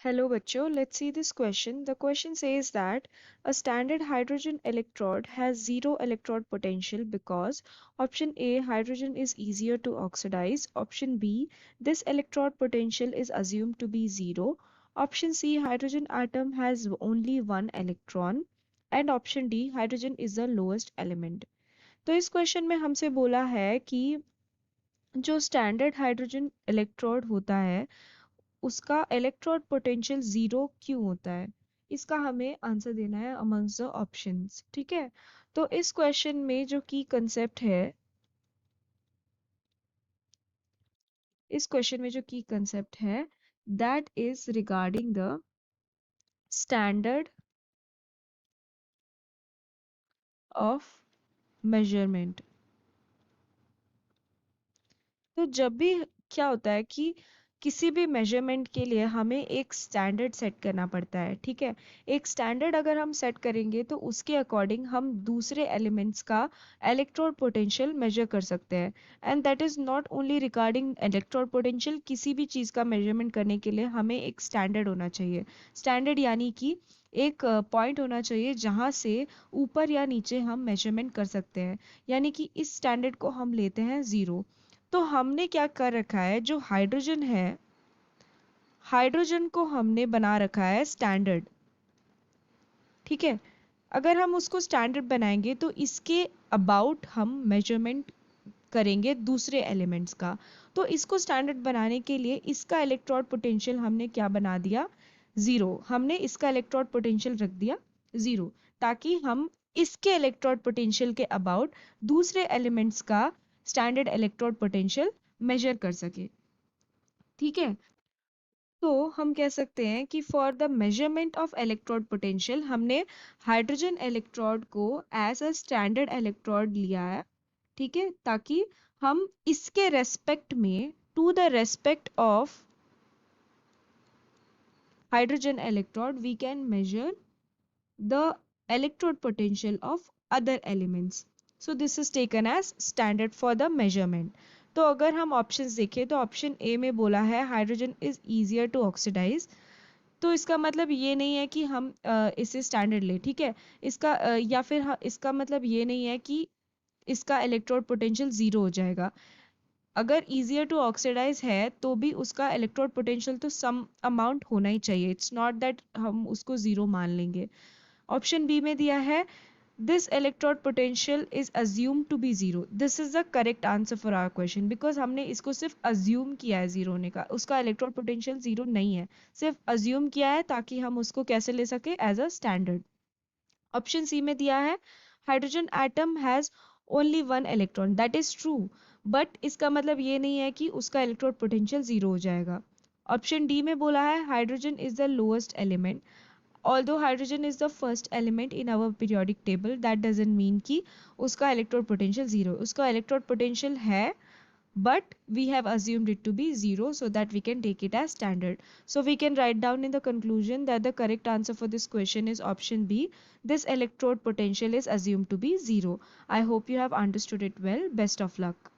Hello बच्चों, let's see this question. The question says that a standard hydrogen electrode has zero electrode potential because option A, hydrogen is easier to oxidize. Option B, this electrode potential is assumed to be zero. Option C, hydrogen atom has only one electron. And option D, hydrogen is the lowest element. तो इस question में हमसे बोला है कि जो standard hydrogen electrode होता है उसका इलेक्ट्रोड पोटेंशियल जीरो क्यों होता है। इसका हमें आंसर देना है अमंग्स द ऑप्शंस। ठीक है, तो इस क्वेश्चन में जो की कंसेप्ट है, इस क्वेश्चन में जो की कंसेप्ट है that is regarding the standard of measurement. तो जब भी क्या होता है कि किसी भी मेजरमेंट के लिए हमें एक स्टैंडर्ड सेट करना पड़ता है। ठीक है, एक स्टैंडर्ड अगर हम सेट करेंगे तो उसके अकॉर्डिंग हम दूसरे एलिमेंट्स का इलेक्ट्रोड पोटेंशियल मेजर कर सकते हैं। And that is not only regarding electrode potential, किसी भी चीज़ का मेजरमेंट करने के लिए हमें एक स्टैंडर्ड होना चाहिए। स्टैंडर्ड यानी कि एक पॉइंट होना चाहिए जहाँ से ऊपर या नीचे हम मेजरमेंट कर सकते हैं, यानी कि इस स्टैंडर्ड को हम लेते हैं ज़ीरो। तो हमने क्या कर रखा है, जो हाइड्रोजन है, हाइड्रोजन को हमने बना रखा है स्टैंडर्ड। ठीक है, अगर हम उसको स्टैंडर्ड बनाएंगे तो इसके अबाउट हम मेजरमेंट करेंगे दूसरे एलिमेंट्स का। तो इसको स्टैंडर्ड बनाने के लिए इसका इलेक्ट्रोड पोटेंशियल हमने क्या बना दिया, ज़ीरो। हमने इसका इलेक्ट्रोड पोटेंशियल रख दिया ज़ीरो, ताकि हम इसके इलेक्ट्रोड पोटेंशियल के अबाउट दूसरे एलिमेंट्स का स्टैंडर्ड इलेक्ट्रोड पोटेंशियल मेजर कर सके। ठीक है, तो हम कह सकते हैं कि for the measurement of electrode potential हमने हाइड्रोजन इलेक्ट्रोड को एज अ स्टैंडर्ड इलेक्ट्रोड लिया है। ठीक है, ताकि हम इसके रेस्पेक्ट में, to the respect of hydrogen electrode, we can measure the electrode potential of other elements. So this is taken as standard for the measurement. तो अगर हम ऑप्शंस देखें तो ऑप्शन ए में बोला है hydrogen is easier to oxidise. तो इसका मतलब ये नहीं है कि हम इसे स्टैंडर्ड ले। ठीक है, इसका या फिर इसका मतलब ये नहीं है कि इसका इलेक्ट्रोड पोटेंशियल जीरो हो जाएगा। अगर ईजियर टू ऑक्सीडाइज है तो भी उसका इलेक्ट्रोड पोटेंशियल तो सम अमाउंट होना ही चाहिए। इट्स नॉट दैट हम उसको जीरो मान लेंगे। ऑप्शन बी में दिया है this electrode potential is assume to be zero. This is the correct answer for our question, because हमने इसको सिर्फ अज्यूम किया है जीरो होने का, उसका इलेक्ट्रोड पोटेंशियल जीरो नहीं है, सिर्फ अज्यूम किया है ताकि हम उसको कैसे ले सके, as a standard. Option C में दिया है hydrogen atom has only one electron. That is true, but इसका मतलब ये नहीं है कि उसका इलेक्ट्रोड पोटेंशियल जीरो हो जाएगा। ऑप्शन डी में बोला है hydrogen is the lowest element. Although hydrogen is the first element in our periodic table, that doesn't mean कि उसका electrode potential zero। उसका electrode potential है, but we have assumed it to be zero so that we can take it as standard. So we can write down in the conclusion that the correct answer for this question is option B. This electrode potential is assumed to be zero. I hope you have understood it well. Best of luck.